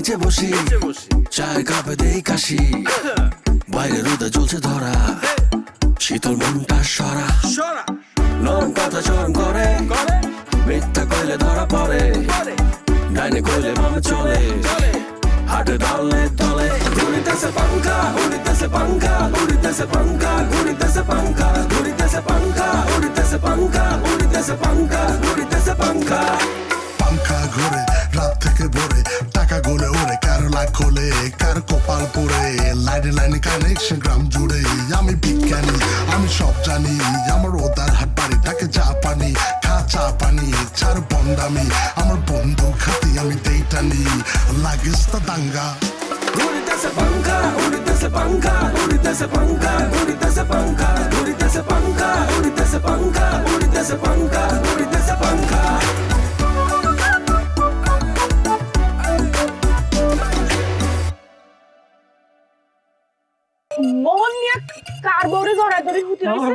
নিচে বসি চায়ের কাপে দেই কাশি বাইরে রোদে জ্বলছে ধরা শীতল মনটা সরা নরম কথা চরম করে মিথ্যা কইলে ধরা পড়ে ডাইনে কইলে মামে চলে হাটে দলে দলে ঘুরিতেছে পাঙ্খা উড়িতেছে পাঙ্খা উড়িতেছে পাঙ্খা ঘুরিতেছে পাঙ্খা ঘুরিতেছে পাঙ্খা উড়িতেছে পাঙ্খা উড়িতেছে পাঙ্খা ঘুরিতেছে পাঙ্খা পাঙ্খা ঘুরে রাত থেকে ভোরে টাকা গুনে ওরে কারো লাখ খোলে কার কপাল পরে লাইনে লাইনে কানেকশন গ্রাম জুড়ে আমি বিজ্ঞানী আমি সব জানি আমার ওদার হাট বাড়িটাকে চা পানি খা চা পানি চার বন্ডামি আমার বন্ধু খাতি আমি দেইটানি লাগিস তা দাঙ্গা ঘুরিতেছে পাঙ্খা উড়িতেছে পাঙ্খা উড়িতেছে পাঙ্খা ঘুরিতেছে পাঙ্খা ঘুরিতেছে পাঙ্খা উড়িতেছে পাঙ্খা উড়িতেছে পাঙ্খা ঘুরিতেছে পাঙ্খা মোহন নিয়ে কার বউরে জড়াজড়ি হতে হইছে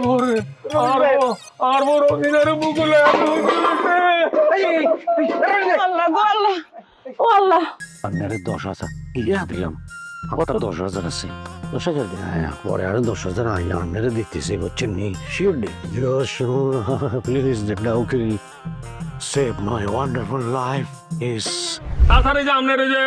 আর বড় অভিনয়ের মুকুলে আল্লাহ গো আল্লাহ ও আল্লাহ আপনার 10,000 ইয়া দিলাম কত 10,000 আছে 10,000 পরে আর 10,000 আইয়া আপনারা দিতেছি বুঝছেন নি sure day please okay save my wonderful life is তাছাড়া যে আপনার যে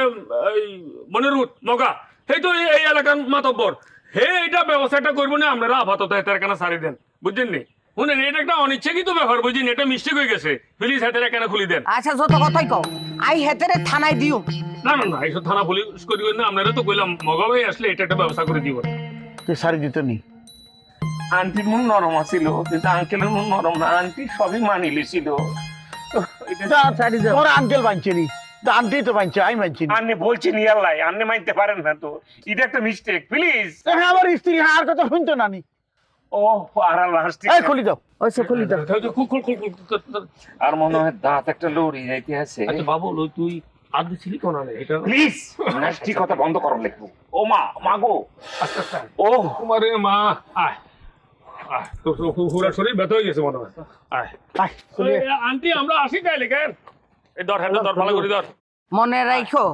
মনিরুত মগা সেই তো এই এলাকার মাতব্বর হে এটা ব্যবস্থাটা করবো না আপনারা আপাতত এটার কেন সারি দেন বুঝছেন নি শুনেন এটা একটা অনিচ্ছাকৃত ব্যাপার বুঝছেন এটা মিস্টেক হয়ে গেছে প্লিজ হাতের কেন খুলি দেন আচ্ছা যত কথাই কও আই হেতেরে থানায় দিও না না না এইসব থানা পুলিশ করিবেন না আপনারা তো কইলাম মগা ভাই আসলে এটা একটা ব্যবস্থা করে দিব সারি দিত নি আন্টির মন নরম আছিল কিন্তু আঙ্কেলের মন নরম না আন্টি সবই মানি লিছিল ওর আঙ্কেল বানছে নি আন্টি তো বানছে আমি বানছি আপনি বলছেন ইয়াল্লাই আপনি মানতে পারেন না তো এটা একটা মিস্টেক প্লিজ আমার স্ত্রী আর কথা শুনতো না নি ও আর লাস্ট এই খুলি দাও ওইসে খুলি দাও আর মনে হয় দাঁত একটা লড়ি যাইতে আছে আচ্ছা বাবু তুই আর দিছিলি কোন এটা প্লিজ নাস্তি কথা বন্ধ করো লিখবো ও মা মাগো ও তোমারে মা আয় আয় তো পুরো শরীর ব্যথা হয়ে গেছে মনে হয় আয় আন্টি আমরা আসি তাইলে কেন এই দর হাতে দর ভালো করে দর মনে রাখো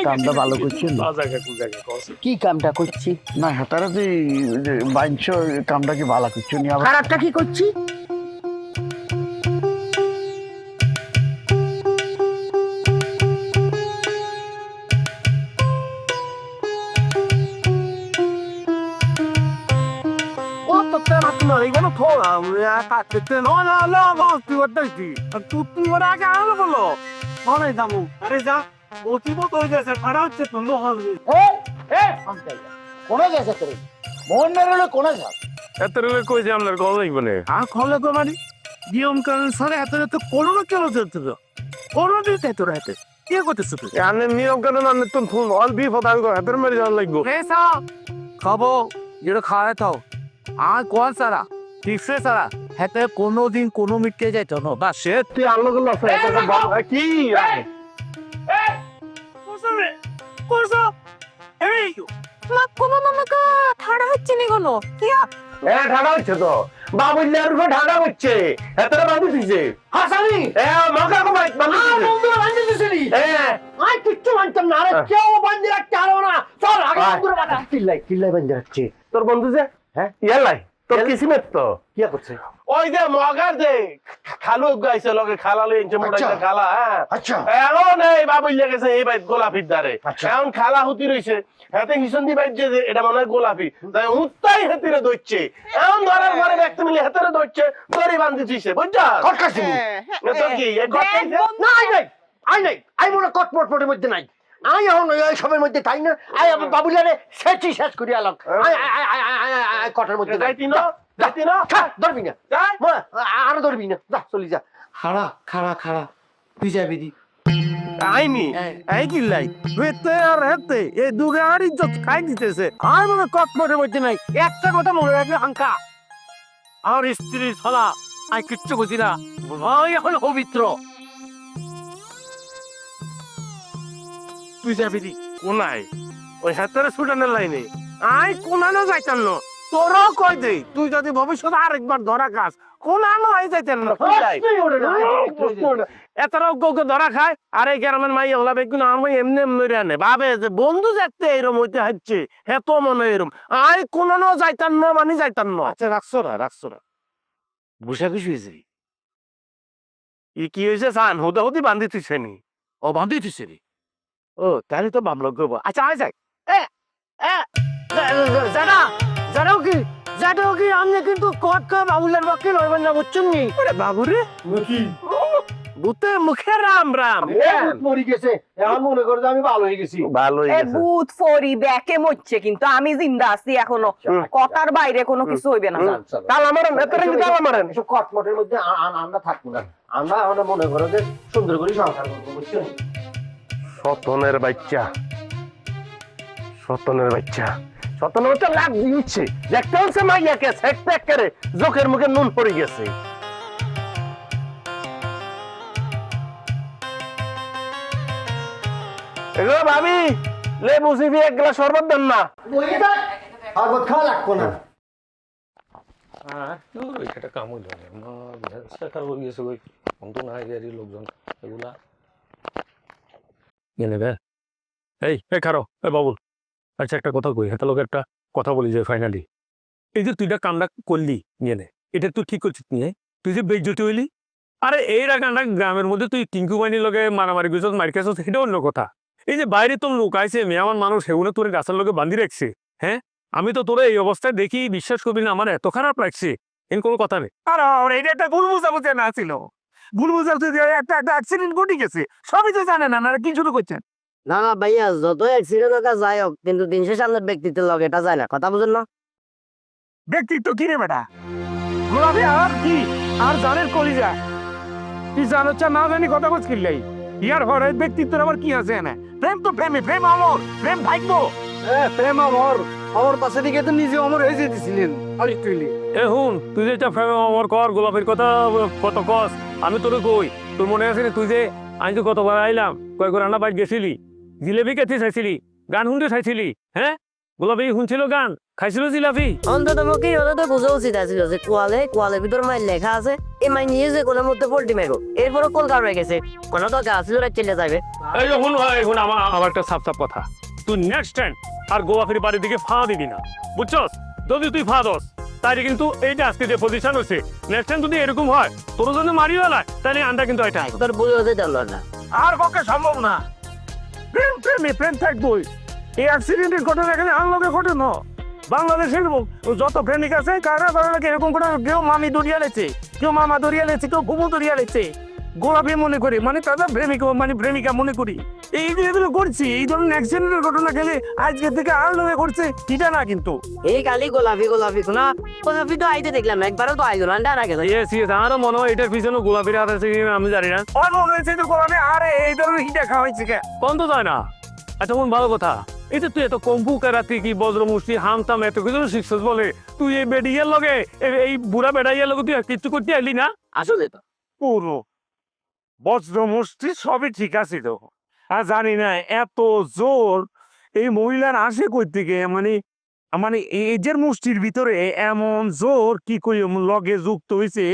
কামটা ভালো করছেন কি কামটা করছি না হাতারা যে বাঞ্চ কামটা কি ভালো করছো নি আবার খারাপটা কি করছি কোনে গেছে তোর মোহন মেরলে কোনে যা এত রেলে কই যে আপনার কল লাগবে না আর খলে তো মানে নিয়ম কানুন সারে এত তো কোনো না কেন চলতে তো কোনো দিতে তোর হাতে কি করতেছ তুই আপনি নিয়ম কানুন আপনি তো ফুল অল বি ফদাল কো হাতের মেরে যাওয়ার লাগবে রেসা খাবো যেটা খাওয়া তাও আর কোন সারা ঠিকসে সারা হাতে কোনোদিন কোনো মিটকে যাইতো না বা সে তুই আলো গুলো আছে কি ঠাড়া হচ্ছে নি কোনো হ্যাঁ ঠান্ডা হচ্ছে তো বাবুল্লার উপর ঠান্ডা হচ্ছে এতটা বাবু দিছে হাসানি হ্যাঁ মগা কো বাইক বাবু বন্ধু বান্ধি দিছিলি হ্যাঁ আই কিচ্ছু মানতাম না আরে কেউ বান্ধি রাখতে পারো না চল আগে বন্ধুর বাটা কিল্লাই বান্ধি রাখছে তোর বন্ধু যে হ্যাঁ ইয়ালাই তোর কিসিমেত তো কি করছে ওই যে মগার যে খালু গাইছে লগে খালালো ইনছে মোড়াইতে খালা হ্যাঁ আচ্ছা এখন এই বাবুল্লা গেছে এই বাইক গোলাপির দ্বারে আচ্ছা। এখন খালা হুতি রইছে হাতে হিসন্দি বাইক যে এটা মনে হয় গোলাপি তাই উত্তাই হাতিরে দইছে এখন ধরার পরে ব্যক্তি মিলে হাতিরে দইছে দড়ি বান্ধি দিছে বুঝছা কটকাছি তোর কি এই কটকাইছে না আই নাই আই মনে কটপটের মধ্যে নাই আই এখন ওই সবের মধ্যে তাই না আই আমার বাবুলারে সেচি শেষ করি আলাম আই কটার মধ্যে যাইতি না যাইতি না ধরবি না যাই আরো ধরবি না যা চলি যা খাড়া খাড়া খাড়া তুই যাবি দি আইনি এই কি লাই হেতে আর হেতে এই দুগে আর ইজ্জত খাই দিতেছে আর মনে কটমটের মধ্যে নাই একটা কথা মনে রাখবে আঙ্কা আর স্ত্রী ছলা আই কিচ্ছু বুঝি না ভাই এখন পবিত্র তুই যাবি দি কোনায় ওই হাতের সুটানের লাইনে আই কোনানো যাইতাম না তোরও কই দে তুই যদি ভবিষ্যতে আরেকবার ধরা খাস কোন নয় যাইতেন না এতটাও কাউকে ধরা খায় আর এই গ্রামের মাই ওলা বেগুন আমি এমনি এমনি রানে ভাবে যে বন্ধু যাতে এরম হইতে হচ্ছে হ্যাঁ তো মনে এরম আই কোন যাইতাম না মানে যাইতাম না আচ্ছা রাখছো না বসে কিছু হয়েছে কি হয়েছে সান হুদা হুদি বান্ধি তুইছে নি ও বান্ধি তুইছে রে ও তাহলে তো মামলা করবো আচ্ছা আয় যাই যারা কি আমি কিন্তু কট কম আউলের বাকি লইবেন না বুঝছেন নি বাবু রে বুতে মুখে রাম রাম মরি গেছে এখন মনে করে আমি ভালো হয়ে গেছি ভালো এ ভূত ফরি ব্যাকে মরছে কিন্তু আমি জিন্দা আছি এখনো কথার বাইরে কোনো কিছু হইবে না কাল আমারেন এতরে কাল আমারেন এসব কটমটের মধ্যে আমরা থাকবো না আমরা এখন মনে করো যে সুন্দর করে সংসার করবো বুঝছো সতনের বাচ্চা লাভ দিচ্ছে দেখতে হচ্ছে মাইয়াকে সেকতে করে জোকের মুখে নুন পড়ে গেছে এগো ভাবি লেবু চিবি এক গ্লাস শরবত দেন না শরবত খাওয়া লাগবো না এটা কাম হইল না হয়ে গেছে ওই তো না লোকজন এগুলা নেবে এই খারো এই বাবুল আচ্ছা একটা কথা কই একটা লোক একটা কথা বলি যে ফাইনালি এই যে তুইটা কামটা করলি নিয়ে নে এটা তুই ঠিক করছিস নিয়ে তুই যে বেজ্জতি হইলি আরে এই কামটা গ্রামের মধ্যে তুই টিঙ্কু বাহিনীর লগে মারামারি করছিস মারি খাইছিস সেটা অন্য কথা এই যে বাইরে তোর লোক আইছে মেয়ামান মানুষ সেগুলো তোর গাছের লোকে বান্ধি রাখছে হ্যাঁ আমি তো তোরা এই অবস্থায় দেখি বিশ্বাস করবি না আমার এত খারাপ লাগছে এর কোনো কথা নেই আর এটা একটা ভুল বুঝাবুঝি না ছিল ভুল বুঝাবুঝি একটা অ্যাক্সিডেন্ট ঘটে গেছে সবই তো জানেন না কি শুরু করছেন না না ভাইয়া যত অ্যাক্সিডেন্ট হোক যাই হোক কিন্তু দিন শেষে আপনার ব্যক্তিত্বের লগে এটা যায় না কথা বুঝেন না ব্যক্তিত্ব কি রে বেটা গোলাপি আর কি আর জানের কলিজা কি জানোচ্ছা না জানি কথা বলছ কিনলেই ইয়ার ঘরে ব্যক্তিত্বের আমার কি আছে না প্রেম তো প্রেম আমর প্রেম ভাগ্য প্রেম আমার পাশে দিকে তো নিজে অমর হয়ে যেতেছিলেন এ হুন তুই যে এটা ফ্রেম আমার কর গোলাপের কথা কত কস আমি তোর কই তোর মনে আছে তুই যে আমি তো কতবার আইলাম কয়েক রান্না বাইর গেছিলি জিলেবি খেতে চাইছিলি গান শুনতে চাইছিলি হ্যাঁ গোলাপি শুনছিল গান খাইছিল জিলাপি অন্তত মুখে ওটা তো বোঝা উচিত আছিল যে কোয়ালের ভিতর মাইল লেখা আছে এই মাই নিয়ে যে কোনের মধ্যে পোল্ট্রি মেরো এরপরে কোন কারণে গেছে কোনো তো গাছ চলে যাবে এই যখন এখন আমার একটা সাপ কথা তুই নেক্সট টাইম আর গোলাপির বাড়ির দিকে ফা দিবি না বুঝছস যদি তুই ফা দস তাহলে কিন্তু এইটা আজকে যে পজিশন হচ্ছে নেক্সট টাইম যদি এরকম হয় তোর জন্য মারিও না তাহলে আন্ডা কিন্তু এটা তোর বুঝে হতে জানলো না আর পক্ষে সম্ভব না প্রেম থাকবই এই অ্যাক্সিডেন্টের ঘটনা এখানে আনলোকে ঘটে না বাংলাদেশের যত প্রেমিক আছে কারা এরকম করে কেউ মামি দরিয়া লেছে কেউ মামা দরিয়া লেছে কেউ বুবু দরিয়া লেছে গোলাপি মনে করি মানে তাদের প্রেমিকা মনে করি এই যে এগুলো করছি এই ধরনের অ্যাক্সিডেন্টের ঘটনা খেলে আজকে থেকে আর লোকে করছে এটা না কিন্তু এই কালি গোলাপি না গোলাপি তো আইতে দেখলাম একবারও তো আইলো না ডানা গেছে আমারও মনে হয় এটার পিছনে গোলাপির হাত আছে আমি জানি না আমার মনে হয়েছে যে গোলাপি আরে এই ধরনের হিটা খাওয়াইছে কে কোন তো যায় না আচ্ছা মন ভালো কথা এই যে তুই এত কম্পু কারাতি কি বজ্র মুষ্টি হামতাম এত কিছু শিখছিস বলে তুই এই বেডিয়ার লগে এই বুড়া বেড়াইয়ার লগে তুই কিছু করতে আইলি না আসলে তো পুরো বজ্র মুষ্টি সবই ঠিক আছে তো আর জানি না এত জোর এই মহিলার আসে কই থেকে মানে এজের মুষ্টির ভিতরে এমন জোর কি করি লগে যুক্ত হয়েছে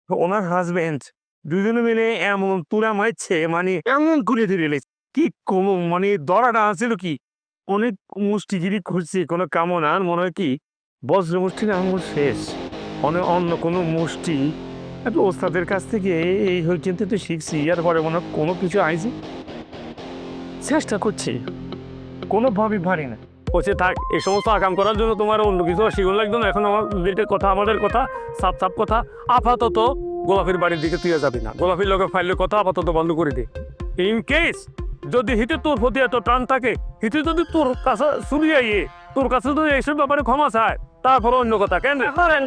ওনার হাজবেন্ড দুজনে মিলে এমন তুলা মারছে মানে এমন করে ধরে লেছে কি কম মানে দরাটা আছিল কি অনেক মুষ্টিগিরি করছে কোনো কামনা মনে হয় কি বজ্র মুষ্টি না আমার শেষ অন্য কোনো মুষ্টি একটু ওস্তাদের কাছ থেকে এই কিন্তু তো শিখছি আর পরে মনে হয় কোনো কিছু আইছি চেষ্টা করছি কোনোভাবেই পারি না বলছে থাক এই সমস্ত আকাম করার জন্য তোমার অন্য কিছু শিখুন লাগতো না এখন আমাদের কথা সাপ কথা আপাতত গোলাপির বাড়ির দিকে তুই যাবি না গোলাপির লোকের ফাইলের কথা আপাতত বন্ধ করে দে ইন কেস যদি হিতে তোর প্রতি এত টান থাকে হিতে যদি তোর কাছে চুরি আইয়ে তোর কাছে যদি এইসব ব্যাপারে ক্ষমা চায় তারপর অন্য কথা কেন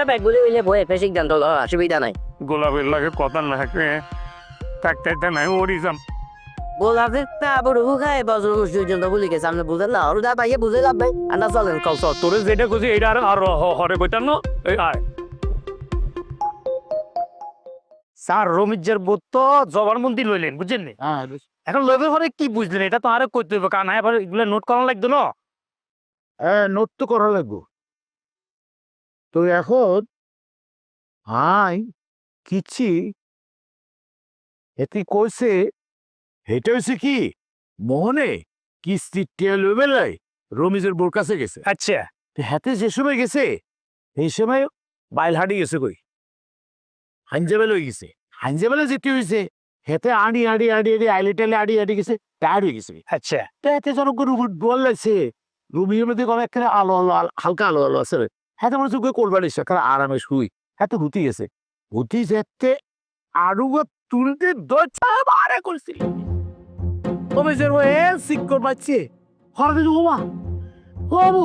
ব্যাগগুলি মিলে বয়ে ফেসিক দেন তো অসুবিধা নাই গোলাপের লাগে কথা না থাকতে নাই ওরিজাম গোলাপের তা বড় খায় বজ্র মুষ্টির জন্য বলি গেছে আপনি বুঝেন না ওরা ভাইয়া বুঝে লাভ ভাই আন্দাজ চলেন কাল তোর যেটা খুঁজি এটা আর হরে কইতাম না এই আয় স্যার রমিজের বোধ তো জবানবন্দি লইলেন বুঝছেন না এখন লইবের পরে কি বুঝলেন এটা তো আরো করতে হবে কারণ এবার এগুলো নোট করা লাগতো না নোট তো করা লাগবো তো এখন হাই কিচ্ছি এটি কইছে এটা হয়েছে কি মোহনে কিস্তি টেল বেলায় রমিজের বোর কাছে গেছে। আচ্ছা হাতে যে সময় গেছে এই সময় বাইল হাঁটি গেছে কই হাঞ্জাবেল হয়ে গেছে। হাঞ্জাবেলে যেতে হয়েছে হেতে আড়ি আড়ি আড়ি আড়ি আইলে টেলে আড়ি আড়ি গেছে টায়ার্ড হয়ে গেছে। আচ্ছা তো এতে জনক রুবুট বল লাগছে রুমির মধ্যে কোনো একটা আলো আলো হালকা আলো আলো আছে হ্যাঁ মনে হচ্ছে করবার ইচ্ছা কারণ আরামে শুই এত হুতি গেছে হুতি যেতে আরো তুলতে দরে করছি তবে যে শিক্ষর পাচ্ছে হঠাৎ বাবা বাবু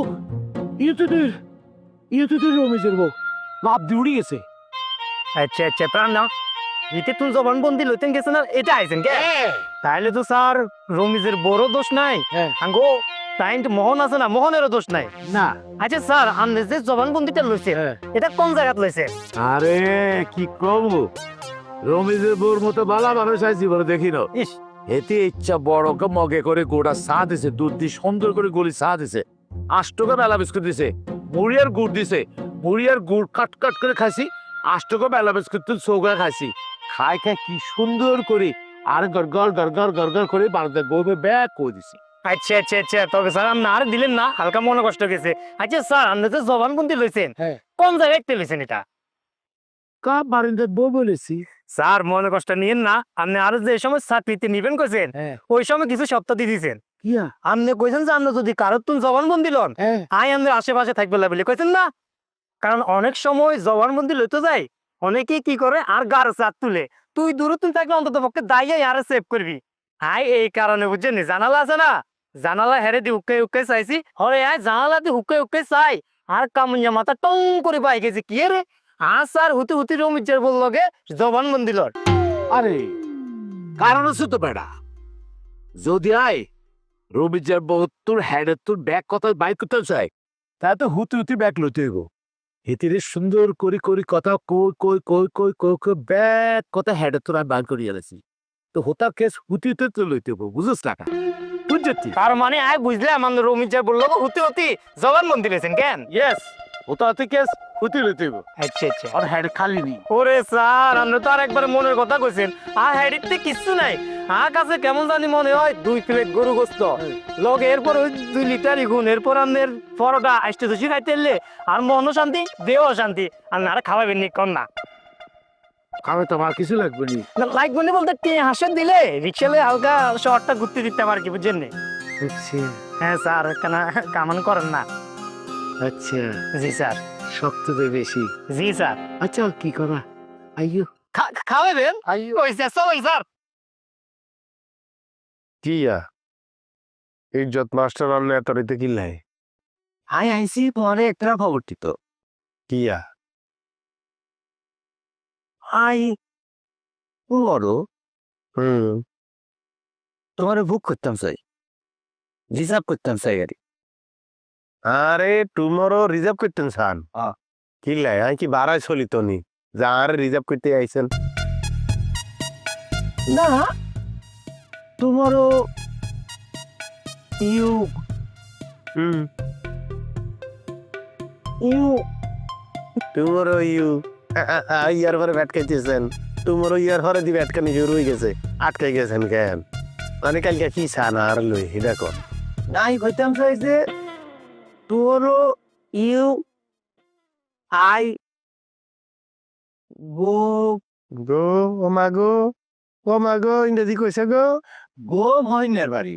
ইয়ে রমেশের বউ বাপ দিউড়ি গেছে। আচ্ছা আচ্ছা প্রাণ না এতে তুই জবানবন্দি লইতেন গেছে না এটা আইছেন কে তাহলে তো স্যার রমিজের বড় দোষ নাই আঙ্গো তাই তো মোহন আছে না মোহনেরও দোষ নাই না আচ্ছা স্যার আপনি যে জবানবন্দিটা লইছে এটা কোন জায়গাত লইছে আরে কি কম রমিজের বউর মতো বালা মানুষ আইছি বলে দেখি না ইস এতে ইচ্ছা বড় মগে করে গোটা চা দিছে দুধ দিয়ে সুন্দর করে গলি চা দিছে 8 টাকা বেলা বিস্কুট দিছে মুড়ি আর গুড় দিছে মুড়ি আর গুড় কাট কাট করে খাইছি 8 টাকা বেলা বিস্কুট তুল চৌকা খাইছি খাই খাই কি সুন্দর করে আর গড়গড় গড়গড় গড়গড় করে বারদে গোবে ব্যাগ করে দিছি। আচ্ছা আচ্ছা আচ্ছা তবে স্যার আপনি আর দিলেন না হালকা মনে কষ্ট গেছে। আচ্ছা স্যার আপনি যে জবানবন্দি লইছেন কোন জায়গায় লইছেন এটা কা বারিন্দার বউ বলেছি স্যার মনে কষ্ট নিয়েন না আপনি আর যে সময় চাকরিতে নিবেন কইছেন ওই সময় কিছু সপ্তাহ দিয়ে দিয়েছেন কিয়া আপনি কইছেন যে আপনি যদি কারোর তুমি জবানবন্দি লন আই আমাদের আশেপাশে থাকবে না বলে কইছেন না কারণ অনেক সময় জবানবন্দি লইতে যায় অনেকেই কি করে আর গার চাপ তুলে তুই দূরে তুই থাকলে অন্তত পক্ষে দাইয়ে আর সেভ করবি আই এই কারণে বুঝছেন জানালা আছে না জানালা হেরে দি উকে উকে চাইছি হরে আয় জানালা দি উকে উকে চাই আর কামুনিয়া মাথা টং করে পাই গেছে কি রে স্যার হুতি হুতি রমিজের বললগে জবানবন্দি লর আরে কারণ আছে তো বেড়া যদি আয় রবিজার বহুত্তর হ্যাডের তোর ব্যাগ কথা বাইক করতে চাই তা তো হুতি হুতি ব্যাগ লইতে হইব হেতিরে সুন্দর করে করে কথা কই কই কই কই কই কই ব্যাগ কথা হ্যাডের তোর আমি বার করিয়া গেছি তো হোতার কেস হুতি হুতি তো লইতে হইব বুঝছ টাকা বুঝছি তার মানে আয় বুঝলাম আমাদের রমিজের বললো হুতি হুতি জবানবন্দি লেছেন কেন ইয়েস হোতাতে কেস হুতি লইতে হইব আচ্ছা আচ্ছা আর হ্যাড খালি নি ওরে স্যার আপনি তো আর একবার মনের কথা কইছেন আর হেডিতে কিচ্ছু নাই আর কাছে কেমন জানি মনে হয় 2 প্লেট গরু গোস্ত লগে এরপর ওই 2 লিটার ইগুন এরপর আপনার পরোটা আইসতে দোষী খাইতেলে আর মনও শান্তি দেহও শান্তি আর না খাওয়াবেন নি কন না খাবে তোমার কিছু লাগবে নি লাগবে না বলতে কে হাসেন দিলে রিক্সালে হালকা শহরটা ঘুরতে দিতে পার কি বুঝছেন নি আচ্ছা হ্যাঁ স্যার কেন কামান করেন না আচ্ছা জি স্যার শক্ত তো বেশি জি স্যার আচ্ছা কি করা আইয়ো খাওয়াবেন ওই স্যার স্যার কিয়া ইজ্জত মাস্টার আনলে এত রাইতে কিল্লাই আই আইসি পরে একটা খবর দিত কিয়া আই বড় তোমার বুক করতাম চাই রিজার্ভ করতাম চাই গাড়ি আরে টুমরো রিজার্ভ করতেন সান কিল্লাই আমি কি বাড়াই চলি তো নি যা আর রিজার্ভ করতে আইছেন না তোমারও ইউ ইউ টুমরো ইউ ইয়ার পরে ব্যাট খাইতেছেন টুমরো ইয়ার পরে দি ব্যাট খানি শুরু হয়ে গেছে আটকাই গেছেন কেন মানে কালকে কি সান আর লই এটা কর নাই কইতাম চাই যে তোমারও ইউ আই গো গো ও মাগো ইংরেজি কইছে গো গো মহিনের বাড়ি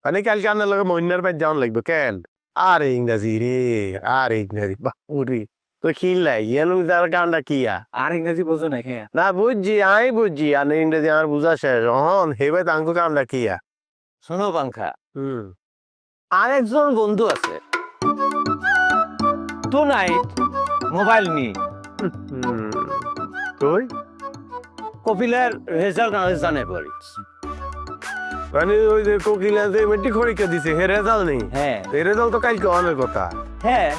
মানে কালকে আপনার লগে মহিনার বাড়ি যাওয়ান লাগবে কেন আরে ইংরাজি রে আরে ইংরাজি বাপুরি তো খিল্লাই ইয়ানু যার কামটা কিয়া আর ইংরেজি বোঝো না হ্যাঁ না বুঝছি আমি বুঝছি আর ইংরেজি আমার বুঝা শেষ হন হেবে তাঙ্কু কামটা কিয়া শোনো পাংখা আরেকজন বন্ধু আছে তো নাইট মোবাইল নি তুই কপিলের রেজাল্ট জানে পড়ি মানে ওই যে কোকিলা যে মেট্রিক পরীক্ষা দিছে হে রেজাল্ট নেই হ্যাঁ এই রেজাল্ট তো কালকে অনেক কথা হ্যাঁ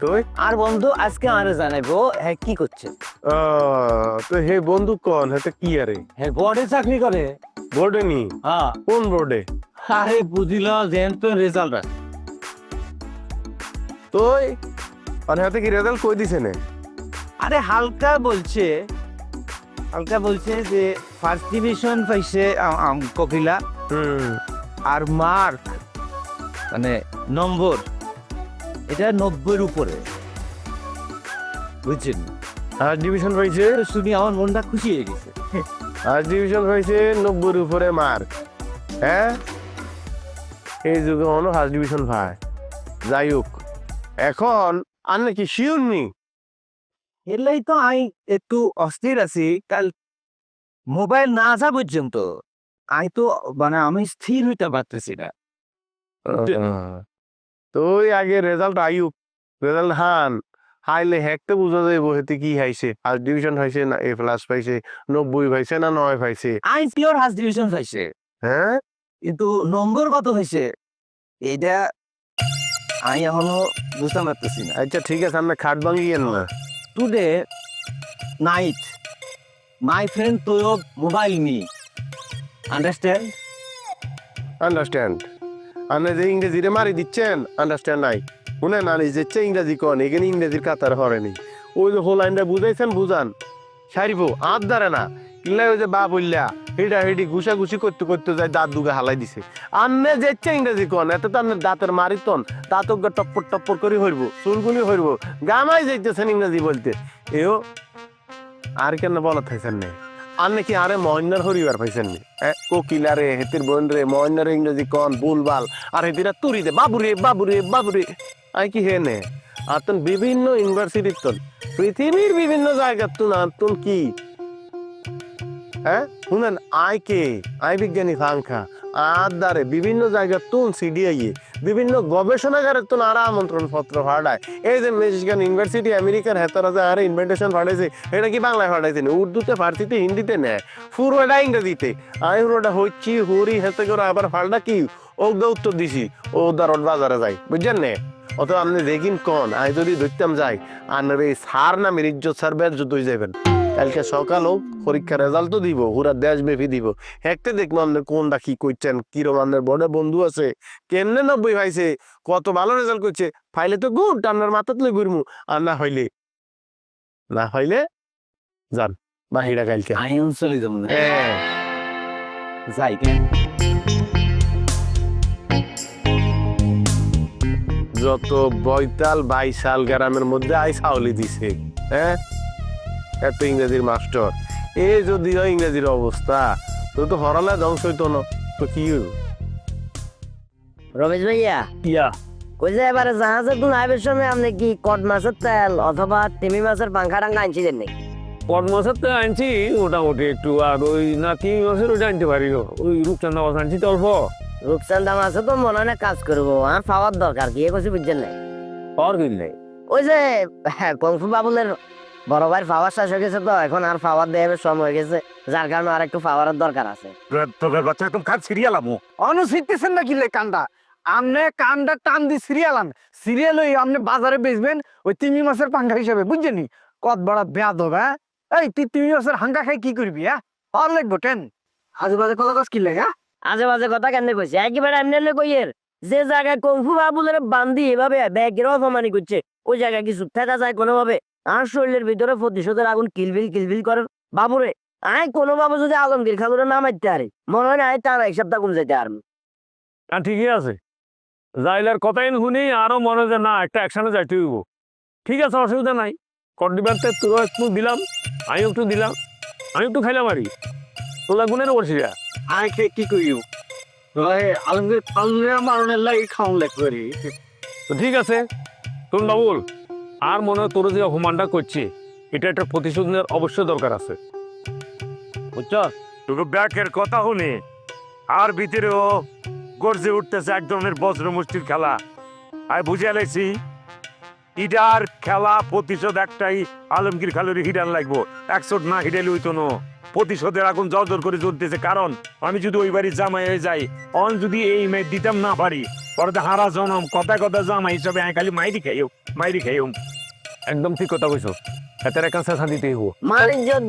তুই আর বন্ধু আজকে আরে জানাইবো হ্যাঁ কি করছে তো হে বন্ধু কোন হেতে কি আরে হ্যাঁ বোর্ডে চাকরি করে বোর্ডে নি হ্যাঁ কোন বোর্ডে আরে বুঝিল যেন তো রেজাল্ট তুই আর হাতে কি রেজাল্ট কই দিছে না? আরে হালকা বলছে যে ফার্স্ট ডিভিশন পাইছে কপিলা, আর মার্ক মানে নম্বর এটা 90-এর উপরে, বুঝছেন? ফার্স্ট ডিভিশন পাইছে, তো শুনি আমার মনটা খুশি হয়ে গেছে। ফার্স্ট ডিভিশন পাইছে, 90-এর উপরে মার্ক। হ্যাঁ, এই যুগে মনে ফার্স্ট ডিভিশন পায়। যাই হোক, এখন আর নাকি শিওর নি? এলাই তো আমি একটু অস্থির আছি, কাল মোবাইল না আসা পর্যন্ত আমি তো মানে আমি স্থির হইতে পারতেছি না। তুই আগে রেজাল্ট আইউক, রেজাল্ট হান হাইলে হেকতে বুঝা যাইব হেতে কি হাইছে, ফার্স্ট ডিভিশন হয়েছে না A+ পাইছে, 90 পাইছে না 9 পাইছে। আমি পিওর ফার্স্ট ডিভিশন পাইছে, হ্যাঁ, কিন্তু নম্বর কত হয়েছে এইটা আমি এখনো বুঝতে পারতেছি না। আচ্ছা ঠিক আছে, আমরা খাট ভাঙিয়েন না। টুডে নাইট মাই ফ্রেন্ড তোর মোবাইল মি, আন্ডারস্ট্যান্ড? আন্ডারস্ট্যান্ড? আপনি যে ইংরেজিরে মারি দিচ্ছেন আন্ডারস্ট্যান্ড নাই, শুনেন আর যেচ্ছে ইংরেজি কন, এখানে ইংরেজির কাতার হরেনি। ওই যে হোল লাইনটা বুঝাইছেন বুঝান, সারিব আত দাঁড়ে না কিনলে ওই যে বা বললা হেডা হেডি ঘুষাঘুষি করতে করতে যায় দাঁত দুগে হালাই দিছে। আন্নে যেচ্ছে ইংরেজি কন, এত তো আপনার দাঁতের মারিতন দাঁত টপ্পর টপ্পর করে হইব, চুলগুলি হইব, গামাই যাইতেছেন ইংরেজি বলতে। এও আর কেন বলা থাইছেন নেই? আর নাকি আরে মহেন্দ্র হরিবার পাইছেন নি? কোকিলারে হেতির বোন রে মহেন্দ্র ইংরেজি কন ভুলবাল, আর হেতিরা তুরি দে বাবুরে বাবুরে বাবুরে। আই কি হে নে আতন বিভিন্ন ইউনিভার্সিটির তন পৃথিবীর বিভিন্ন জায়গার তুন আতন কি হ্যাঁ শুনেন আই বিজ্ঞানী ফাঙ্কা আদারে বিভিন্ন জায়গার তুন সিডিআই বিভিন্ন গবেষণাগারের তুন আর আমন্ত্রণ পত্র ফাড়ায়। এই যে মিশিগান ইউনিভার্সিটি আমেরিকার হেতরা যে আর ইনভিটেশন ফাড়াইছে, এটা কি বাংলায় ফাড়াইছে না? উর্দুতে, ফার্সিতে, হিন্দিতে নেয়, পুরোটা ইংরেজিতে। আমি পুরোটা হচ্ছি হুরি হেতে করে আবার ফাড়া কি ওগদা উত্তর দিছি, ও দারট বাজারে যাই, বুঝছেন নে? অত আপনি দেখিন কন আমি যদি ধরতাম যাই আর এই সার নামের ইজ্জত সার বেজ্জত হয়ে যাবেন। কালকে সকালও পরীক্ষার রেজাল্টও দিব, পুরা দেশব্যাপী দিব, হেঁকতে দেখবো আপনার কোনটা কি করছেন, কিরম আপনার বড় বন্ধু আছে, কেমনে 90 পাইছে, কত ভালো রেজাল্ট করছে, ফাইলে তো গুড আপনার মাথা তুলে ঘুরমু। আর না হইলে যান বাহিরা কালকে। আমি চলে যাবো না, হ্যাঁ যাই কেন? যত বৈতাল বাইশাল গ্রামের মধ্যে আই ছাউলি দিছে, হ্যাঁ এত ইংরেজির মাস্টার। এ যদি ইংরেজির অবস্থা তো হরালে ধ্বংস হইতো না, তো কি হইব? রমেশ ভাইয়া ইয়া ওই যে এবারে জাহাজের কোন আইবের সময় আপনি কি কট মাছের তেল অথবা তিমি মাছের পাঙ্খা টাঙ্গা আনছিলেন নাকি? কট মাছের তো আনছি মোটামুটি একটু, আর ওই না তিমি মাছের ওইটা আনতে পারি, ওই রূপচান্দা মাছ আনছি তো অল্প। রূপচান্দা মাছে তো মনে হয় না কাজ করবো, আর পাওয়ার দরকার কি করছি বুঝছেন নাই? পাওয়ার কিন নাই, ওই যে কংফু বাবুলের বড় ভাইয়ের পাওয়ার শেষ হয়ে গেছে, তো এখন আর পাওয়ার দেওয়ার সময় হয়ে গেছে, যার কারণে আর একটু পাওয়ারের দরকার আছে। তোর বাচ্চা একদম কাজ সিরিয়াল আমো অনুসিতেছেন নাকি লে কান্দা? আমনে কান্দা টান দি সিরিয়াল ওই আপনি বাজারে বেচবেন ওই তিমি মাছের পাঙ্খা হিসাবে, বুঝছেন? কত বড় বেয়াদব। হ্যাঁ এই তুই তিমি মাছের হাঙ্গা খাই কি করবি? হ্যাঁ আর লাগবো টেন আজেবাজে কথা কাজ কি লাগে? আজে বাজে কথা কেন কইছে? একেবারে এমনি কইয়ের যে জায়গায় কংফু বাবুলের বান্দি এভাবে ব্যাগের অপমানি করছে, ওই জায়গায় কিছু থেকা যায় কোনোভাবে? আর শরীরের ভিতরে প্রতিশোধের আগুন কিলবিল করেন বাবুরে। আয় কোনো বাবু যদি আলমগীর খালুরে না মারতে পারে, মনে হয় না টানা এক সপ্তাহ কম যেতে পারবো। ঠিকই আছে, যাইলার কথাই শুনি আরো মনে যে না একটা একসাথে যাইতে হইব। ঠিক আছে, অসুবিধা নাই। কট দিবারতে তোর একটু দিলাম, আমি একটু দিলাম, আমি একটু খাইলাম আরই, তোলা গুণের বসিয়া আয় খেয়ে কি করিও আলমগীর খালুরে মারণের লাগে খাওয়ান লাগবে। তো ঠিক আছে তোর বাবুল, আর মনে হয় তোর যে অপমানটা করছে এটা একটা প্রতিশোধ নেওয়ার অবশ্যই দরকার আছে, বুঝছ? তোকে ব্যাকের কথা শুনে আর ভিতরেও গর্জে উঠতেছে এক ধরনের বজ্র মুষ্টির খেলা। আমি বুঝে আলাইছি ইডার খেলা প্রতিশোধ একটাই, আলমগীর খালুরি হিডার লাগবো, 100 না হিডাইলে হইতো না। প্রতিশোধের আগুন জর্জর করে জ্বলতেছে, কারণ আমি যদি ওই বাড়ির জামাই হয়ে যাই, অন যদি এই মেয়ে দিতাম না পারি, পরে হারা জনম কথা জামাই হিসাবে আমি খালি মাইরি খাইও। একদম ঠিক কথা কইছো, এটার কাছে শান্তিতে হইব। মানিজ্জত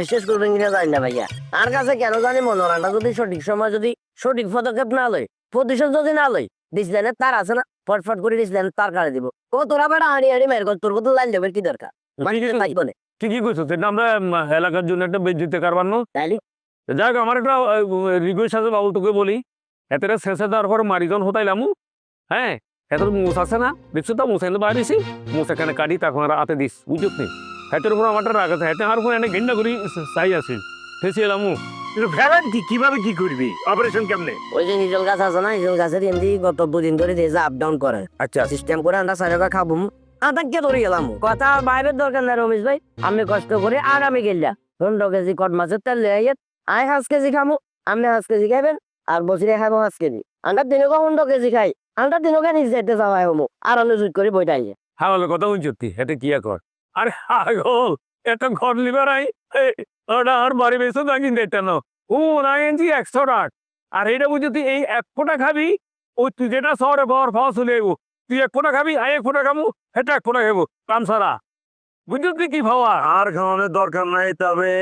বিশ্বাস করবেন কিনা জানি না ভাইয়া, আর কাছে কেন জানি মনোরানটা যদি সঠিক সময় যদি সঠিক পদক্ষেপ না লয়, প্রতিশোধ যদি না লয়, ডিসিশনে তার আছে না ফটফট করে দিয়েছিলেন তার কারে দিব ও তোরা বেড়া আড়ি আড়ি মেরে তোর বদল লাইন দেবের কি দরকার লাগবে না ঠিকই কইছো সেটা আমরা এলাকার জন্য একটা বেজ্জিতে কারবার নো তাইলে যাক আমার একটা রিকোয়েস্ট আছে বাবু তোকে বলি এতটা শেষে দেওয়ার পর মারিজন হতাইলাম হ্যাঁ এত মুস আছে না দেখছো তো মুস এনে বাইরেছি মুস এখানে কাটি তখন হাতে দিস বুঝত নি হাতের উপর আমারটা রাগ আছে হাতে আর উপর এনে ঘেন্না করি চাই আছে ফেসিলাম ভ্যালেন কিভাবে কি করবি অপারেশন কেমনে ওই যে নিজল গাছ আছে না নিজল গাছের এমনি গত 2 দিন ধরে দিয়ে আপ ডাউন করে আচ্ছা সিস্টেম করে আমরা সারা খাবো আদাকে ধরে গেলাম কথা বাইরের দরকার না রমেশ ভাই আমি কষ্ট করে আর আমি গেলা 15 কেজি কট মাছের তেল লিয়ে আয় 5 কেজি খামু আপনি 5 কেজি খাবেন আর বসিরে খাবো 5 কেজি আমরা দিনে 15 কেজি খাই আমরা দিনে কেন যেতে যাওয়াই হমু আর আমি জুট করে বইটাই হাওয়ালে কথা বুঝছি এটা কি কর আরে হাগল একটা ঘর লিবার আই ওটা আর বাড়ি বেসো থাকি দেখতে না ও না এনজি 108 আর এটা বুঝতি এই 1 ফোঁটা খাবি ওই তুই যেটা শহরে বর ফাওয়া চলে আইব তুই 1 ফোঁটা খাবি আই 1 ফোঁটা খামু এটা 1 ফোঁটা খাবো কাম সারা বুঝতি কি ভাবা আর খাওয়ানোর দরকার নাই তবে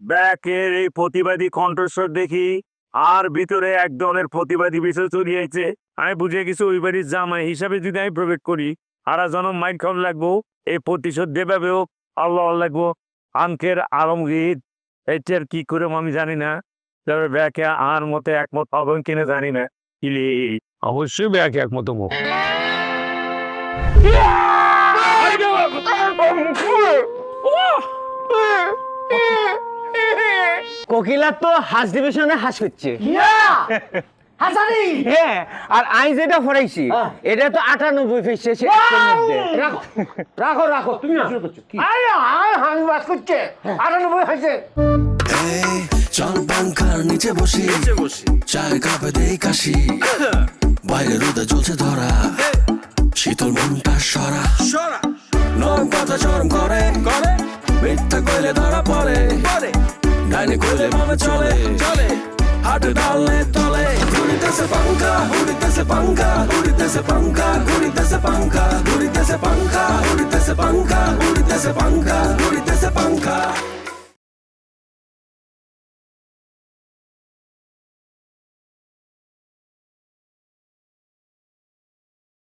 ব্যাকের এই প্রতিবাদী কণ্ঠস্বর দেখি আর ভিতরে এক ধরনের প্রতিবাদী বিষয় চলিয়েছে আমি বুঝে কিছু ওই বাড়ির জামাই হিসাবে যদি আমি প্রবেশ করি আর জনম মাইন্ড খাওয়া লাগবো এই প্রতিশোধ দেবেও আল্লাহ লাগবো আঙ্কের আলমগীর এটার কি করে আমি জানি না তবে ব্যাকে আর মতে একমত হবেন কিনা জানি না কিলি অবশ্যই ব্যাকে একমত মুখ কোকিলা তো হাঁস ডিভিশনে হাঁস হচ্ছে হ্যাঁ আর আমি যেটা ফরাইছি এটা তো 98 ফেসছে রাখো রাখো রাখো তুমি হাঁস বাস করছে 98 হয়েছে এই চল পাঙ্খার নিচে বসি চায়ের কাপে দেই কাশি বাইরে রোদে জ্বলছে ধরা শীতল মনটা সরা নরম কথা চরম করে মিথ্যা কইলে ধরা পড়ে ডাইনে কইলে ভাবে চলে হাটে ডালে তলে ঘুরিতেছে পাঙ্খা ঘুরিতেছে পাঙ্খা ঘুরিতেছে পাঙ্খা ঘুরিতেছে পাঙ্খা ঘুরিতেছে পাঙ্খা ঘুরিতেছে পাঙ্খা ঘুরিতেছে পাঙ্খা ঘুরিতেছে পাঙ্খা